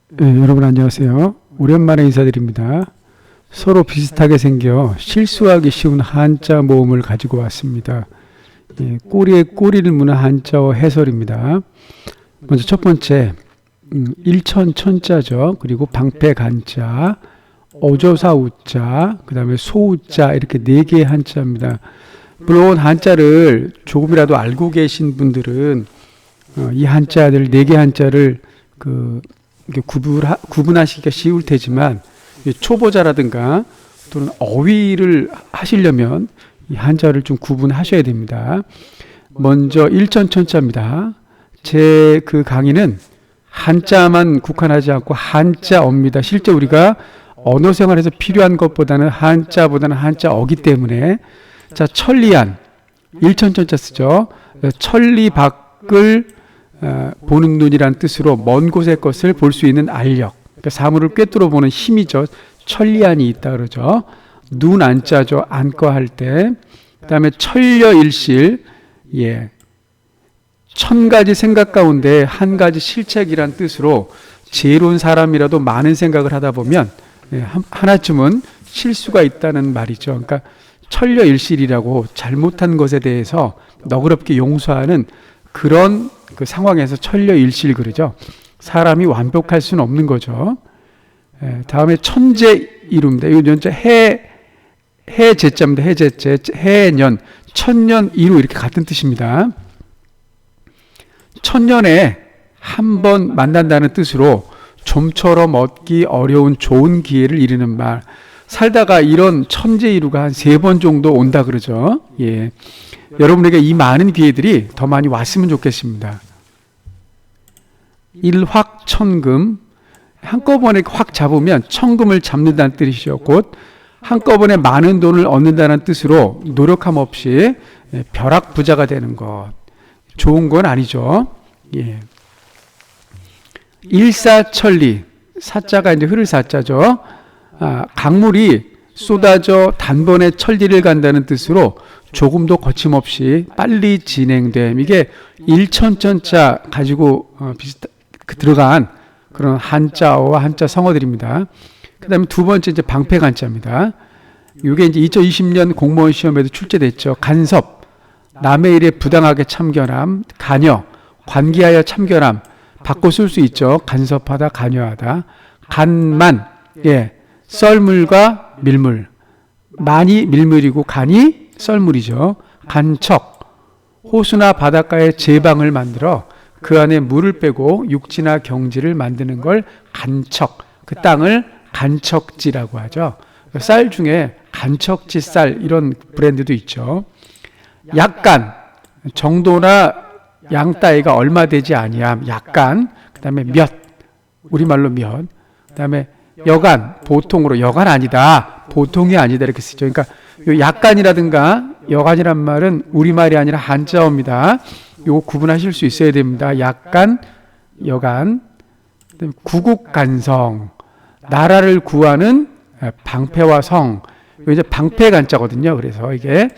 네, 여러분 안녕하세요. 오랜만에 인사드립니다. 서로 비슷하게 생겨 실수하기 쉬운 한자 모음을 가지고 왔습니다. 꼬리에 꼬리를 무는 한자어 해설입니다. 먼저 첫 번째 일천 천자죠. 그리고 방패 간자, 어조사 우자, 그 다음에 소우자 이렇게 네 개의 한자입니다. 물론 한자를 조금이라도 알고 계신 분들은 이 한자들 네 개 한자를 구분하시기가 쉬울 테지만 초보자라든가 또는 어휘를 하시려면 이 한자를 좀 구분하셔야 됩니다. 먼저 일천천자입니다. 제 그 강의는 한자만 국한하지 않고 한자어입니다. 실제 우리가 언어 생활에서 필요한 것보다는 한자보다는 한자어기 때문에 자 천리안 일천천자 쓰죠. 천리 밖을 보는 눈이란 뜻으로 먼 곳의 것을 볼 수 있는 알력, 그러니까 사물을 꿰뚫어 보는 힘이죠. 천리안이 있다 그러죠. 눈 안자죠. 안과 할 때. 그 다음에 천려일실, 천 가지 생각 가운데 한 가지 실책이란 뜻으로 지혜로운 사람이라도 많은 생각을 하다 보면 하나쯤은 실수가 있다는 말이죠. 그러니까 천려일실이라고 잘못한 것에 대해서 너그럽게 용서하는 그런 그 상황에서 천려일실 그러죠. 사람이 완벽할 수는 없는 거죠. 다음에 천재이루입니다. 이거 연자 해제자입니다. 해제제, 해년, 천년 이루 이렇게 같은 뜻입니다. 천년에 한 번 만난다는 뜻으로 좀처럼 얻기 어려운 좋은 기회를 이루는 말. 살다가 이런 천재이루가 한 3번 정도 온다 그러죠. 여러분에게 이 많은 기회들이 더 많이 왔으면 좋겠습니다. 일확천금, 한꺼번에 확 잡으면 천금을 잡는다는 뜻이죠. 곧 한꺼번에 많은 돈을 얻는다는 뜻으로 노력함 없이 벼락부자가 되는 것. 좋은 건 아니죠. 일사천리, 사자가 이제 흐를 사자죠. 강물이 쏟아져 단번에 천리를 간다는 뜻으로 조금도 거침없이 빨리 진행됨. 이게 일천천자 가지고 들어간 그런 한자어와 한자 성어들입니다. 그 다음에 두 번째 이제 방패간자입니다. 이게 이제 2020년 공무원 시험에도 출제됐죠. 간섭, 남의 일에 부당하게 참견함, 간여, 관계하여 참견함, 바꿔 쓸 수 있죠. 간섭하다, 관여하다. 간만, 썰물과 밀물. 만이 밀물이고 간이 썰물이죠. 간척, 호수나 바닷가에 제방을 만들어 그 안에 물을 빼고 육지나 경지를 만드는 걸 간척, 그 땅을 간척지라고 하죠. 쌀 중에 간척지 쌀 이런 브랜드도 있죠. 약간, 정도나 양 따위가 얼마 되지 아니함, 약간. 그 다음에 몇, 우리말로 몇. 그 다음에 여간, 보통으로 여간 아니다, 보통이 아니다 이렇게 쓰죠. 그러니까 요 약간이라든가 여간이란 말은 우리말이 아니라 한자어입니다. 요거 구분하실 수 있어야 됩니다. 약간, 여간. 구국간성, 나라를 구하는 방패와 성. 이거 이제 방패간자거든요. 그래서 이게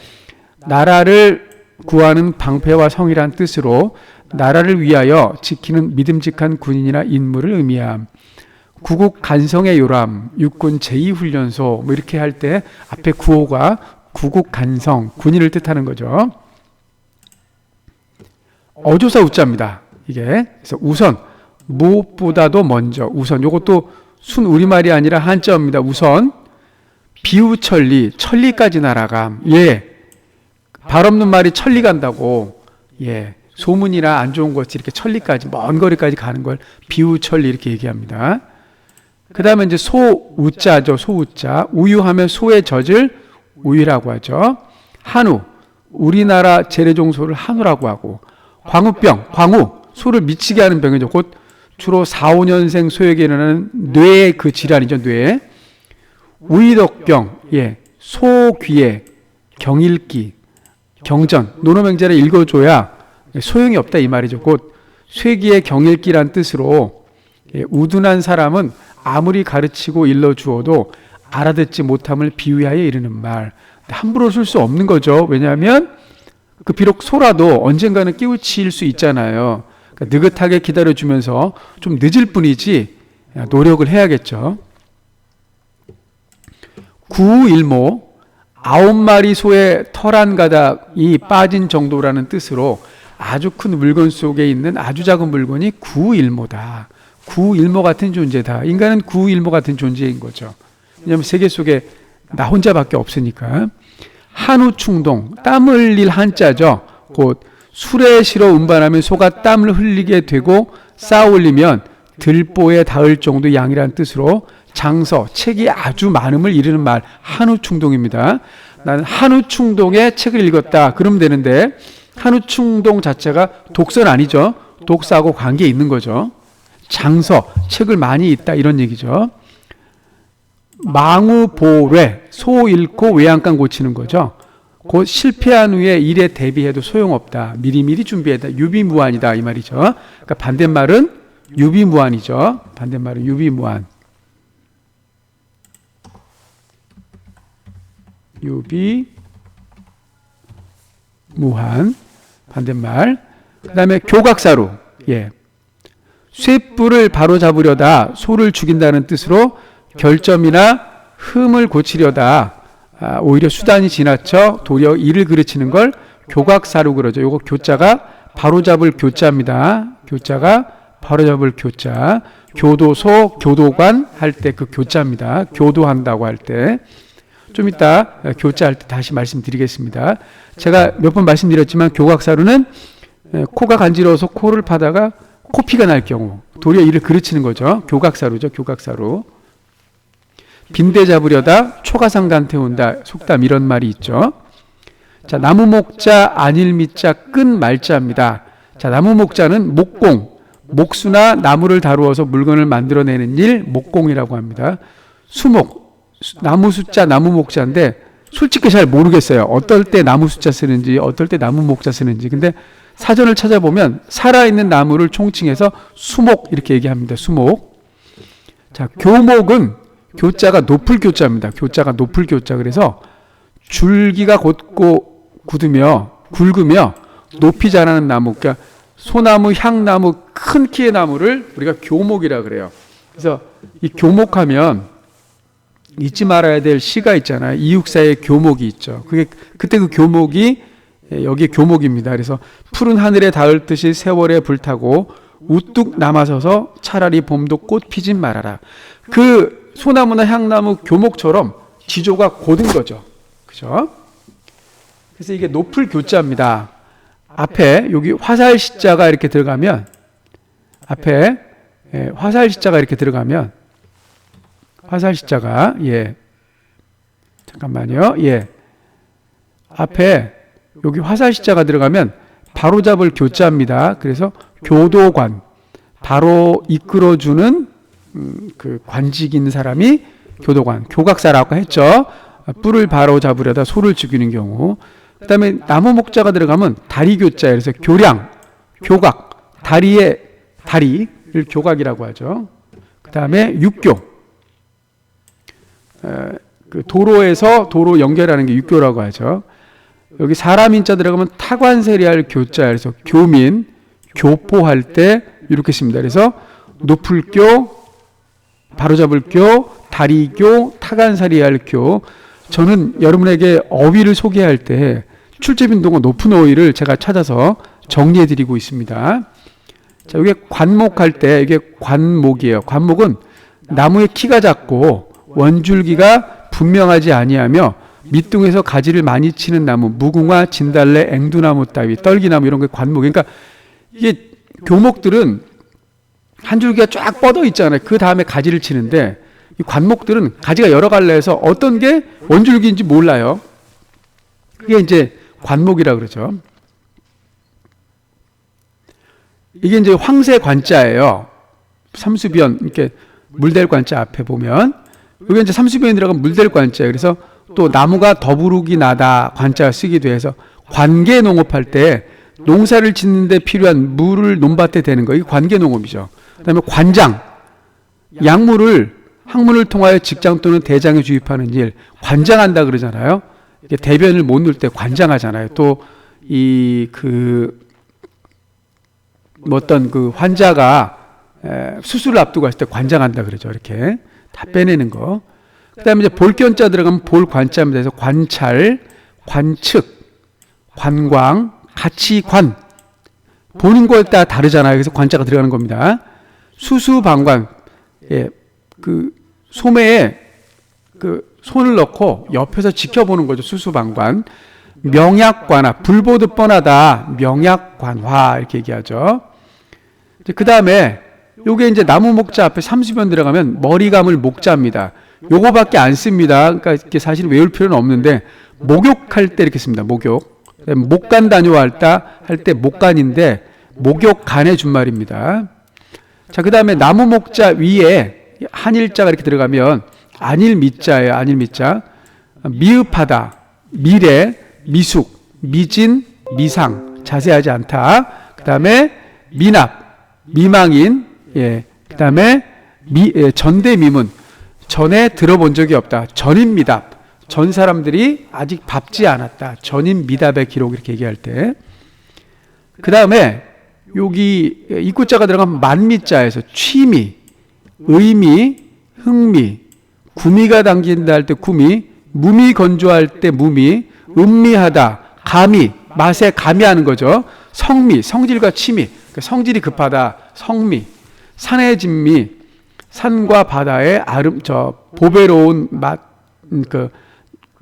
나라를 구하는 방패와 성이란 뜻으로 나라를 위하여 지키는 믿음직한 군인이나 인물을 의미함. 구국간성의 요람, 육군 제2훈련소 뭐 이렇게 할 때 앞에 구호가 구국간성, 군인을 뜻하는 거죠. 어조사 우자입니다. 이게 그래서 우선, 무엇보다도 먼저, 우선. 이것도 순 우리말이 아니라 한자어입니다. 우선 비우천리, 천리까지 날아감. 발 없는 말이 천리 간다고. 소문이나 안 좋은 것이 이렇게 천리까지, 먼 거리까지 가는 걸 비우천리 이렇게 얘기합니다. 그 다음에 이제 소우자죠. 소우자. 우유하면 소의 젖을 우유라고 하죠. 한우, 우리나라 재래종소를 한우라고 하고, 광우병, 광우, 소를 미치게 하는 병이죠. 곧 주로 4, 5년생 소에게 일어나는 뇌의 그 질환이죠. 뇌. 우이덕병, 소귀에 경일기, 경전, 논어맹자를 읽어줘야 소용이 없다 이 말이죠. 곧 쇠기의 경일기란 뜻으로 우둔한 사람은 아무리 가르치고 일러주어도 알아듣지 못함을 비유하여 이르는 말. 함부로 쓸 수 없는 거죠. 왜냐하면 비록 소라도 언젠가는 깨우칠 수 있잖아요. 그러니까 느긋하게 기다려주면서 좀 늦을 뿐이지 노력을 해야겠죠. 구일모, 9마리 소의 털 한 가닥이 빠진 정도라는 뜻으로 아주 큰 물건 속에 있는 아주 작은 물건이 구일모다. 구일모 같은 존재다. 인간은 구일모 같은 존재인 거죠. 왜냐하면 세계 속에 나 혼자밖에 없으니까. 한우충동, 땀 흘릴 한자죠. 곧 술에 실어 운반하면 소가 땀을 흘리게 되고 쌓아 올리면 들보에 닿을 정도 양이라는 뜻으로 장서, 책이 아주 많음을 이르는 말, 한우충동입니다. 나는 한우충동의 책을 읽었다. 그러면 되는데 한우충동 자체가 독서는 아니죠. 독서하고 관계 있는 거죠. 장서, 책을 많이 읽다 이런 얘기죠. 망우보뢰, 소 잃고 외양간 고치는 거죠. 곧 실패한 후에 일에 대비해도 소용없다. 미리미리 준비했다. 유비무환이다 이 말이죠. 그러니까 반대말은 유비무환이죠. 반대말은 유비무환. 유비무환 반대말. 그 다음에 교각사루. 예. 쇠뿔을 바로잡으려다 소를 죽인다는 뜻으로 결점이나 흠을 고치려다 오히려 수단이 지나쳐 도리어 일을 그르치는 걸 교각사루 그러죠. 요거 교자가 바로잡을 교자입니다. 교자가 바로잡을 교자. 교도소, 교도관 할 때 그 교자입니다. 교도한다고 할 때. 좀 이따 교자 할 때 다시 말씀드리겠습니다. 제가 몇 번 말씀드렸지만 교각사루는 코가 간지러워서 코를 파다가 코피가 날 경우 도리어 이를 그르치는 거죠. 교각사루죠. 교각사루. 빈대 잡으려다 초가상간 태운다. 속담 이런 말이 있죠. 자, 나무 목자 안일미자 끈 말자입니다. 자, 나무 목자는 목공, 목수나 나무를 다루어서 물건을 만들어내는 일 목공이라고 합니다. 수목, 나무 숫자 나무 목자인데 솔직히 잘 모르겠어요. 어떨 때 나무 숫자 쓰는지 어떨 때 나무 목자 쓰는지. 근데 사전을 찾아보면 살아있는 나무를 총칭해서 수목 이렇게 얘기합니다. 수목. 자, 교목은 교자가 높을 교자입니다. 교자가 높을 교자. 그래서 줄기가 곧고 굵으며 높이 자라는 나무. 그러니까 소나무, 향나무, 큰 키의 나무를 우리가 교목이라 그래요. 그래서 이 교목하면 잊지 말아야 될 시가 있잖아요. 이육사의 교목이 있죠. 그때 그 교목이 여기 교목입니다. 그래서 푸른 하늘에 닿을 듯이 세월에 불타고 우뚝 남아서서 차라리 봄도 꽃 피진 말아라. 그 소나무나 향나무 교목처럼 지조가 곧은 거죠. 그죠? 그래서 이게 높을 교자입니다. 앞에 여기 화살시자가 이렇게 들어가면 앞에 화살시자가 이렇게 들어가면 화살시자가 잠깐만요. 앞에 여기 화살시자가 들어가면 바로잡을 교자입니다. 그래서 교도관, 바로 이끌어주는 그 관직인 사람이 교도관, 교각사라고 했죠. 뿔을 바로잡으려다 소를 죽이는 경우. 그 다음에 나무 목자가 들어가면 다리교자, 그래서 교량, 교각, 다리의 다리를 교각이라고 하죠. 그 다음에 육교, 그 도로에서 도로 연결하는 게 육교라고 하죠. 여기 사람 인자 들어가면 타관세리할 교자, 그래서 교민, 교포할 때 이렇게 씁니다. 그래서 높을 교, 바로잡을 교, 다리교, 타관사리할 교. 저는 여러분에게 어휘를 소개할 때 출제빈도가 높은 어휘를 제가 찾아서 정리해 드리고 있습니다. 자, 이게 관목할 때 이게 관목이에요. 관목은 나무의 키가 작고 원줄기가 분명하지 아니하며 밑둥에서 가지를 많이 치는 나무, 무궁화, 진달래, 앵두나무 따위, 떨기나무 이런 게 관목. 그러니까 이게 교목들은 한 줄기가 쫙 뻗어 있잖아요. 그 다음에 가지를 치는데 이 관목들은 가지가 여러 갈래에서 어떤 게 원줄기인지 몰라요. 그게 이제 관목이라 그러죠. 이게 이제 황새 관자예요. 삼수변 이렇게 물댈 관자 앞에 보면 여기 이제 삼수변이 들어가면 물댈 관자예요. 그래서 또 나무가 더부룩이 나다 관자가 쓰기도 해서 관계 농업할 때 농사를 짓는데 필요한 물을 논밭에 대는 거, 이게 관계 농업이죠. 그다음에 관장, 약물을 학문을 통하여 직장 또는 대장에 주입하는 일, 관장한다 그러잖아요. 이게 대변을 못 넣을 때 관장하잖아요. 또 어떤 그 환자가 수술을 앞두고 했을 때 관장한다 그러죠. 이렇게 다 빼내는 거. 그다음에 이제 볼견자 들어가면 볼관자입니다. 그래서 관찰, 관측, 관광, 가치관. 보는 거에 따라 다르잖아요. 그래서 관자가 들어가는 겁니다. 수수방관, 그 소매에 그 손을 넣고 옆에서 지켜보는 거죠. 수수방관. 명약관화, 불 보듯 뻔하다. 명약관화 이렇게 얘기하죠. 그 다음에 요게 이제 나무 목자 앞에 30연 들어가면 머리 감을 목자입니다. 요거밖에 안 씁니다. 그러니까 이렇게 사실 외울 필요는 없는데 목욕할 때 이렇게 씁니다. 목욕. 목간 다녀할 때 목간인데 목욕간의 준말입니다. 자, 그 다음에 나무 목자 위에 한일자가 이렇게 들어가면 안일미자예요. 안일미자. 미흡하다, 미래, 미숙, 미진, 미상. 자세하지 않다. 그 다음에 미납, 미망인. 그 다음에 전대미문. 전에 들어본 적이 없다. 전인미답. 전 사람들이 아직 밟지 않았다. 전인미답의 기록 이렇게 얘기할 때. 그 다음에 여기 입구자가 들어가면 만미자에서 취미, 의미, 흥미, 구미가 당긴다 할 때 구미, 무미 건조할 때 무미, 음미하다, 감이, 맛에 감미하는 거죠. 성미, 성질과 취미, 그러니까 성질이 급하다, 성미, 산의 진미, 산과 바다의 보배로운 맛,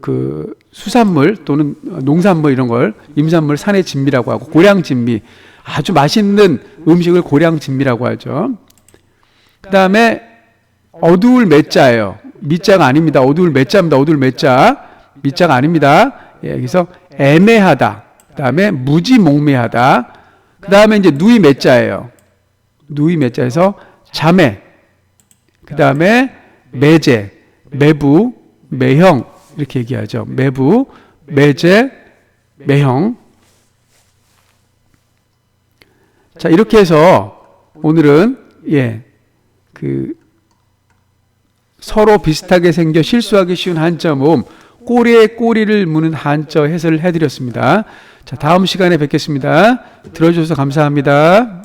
그 수산물 또는 농산물 이런 걸 임산물 산의 진미라고 하고, 고량 진미, 아주 맛있는 음식을 고량 진미라고 하죠. 그 다음에 어두울 매자예요. 미자가 아닙니다. 어두울 매자입니다. 어두울 매자. 미자가 아닙니다. 그래서 애매하다. 그 다음에 무지몽매하다. 그 다음에 이제 누이 매자예요. 누이 매자에서 자매. 그 다음에 매제, 매부, 매형 이렇게 얘기하죠. 매부, 매제, 매형. 자, 이렇게 해서 오늘은 서로 비슷하게 생겨 실수하기 쉬운 한자 모음, 꼬리에 꼬리를 무는 한자 해설을 해드렸습니다. 자, 다음 시간에 뵙겠습니다. 들어주셔서 감사합니다.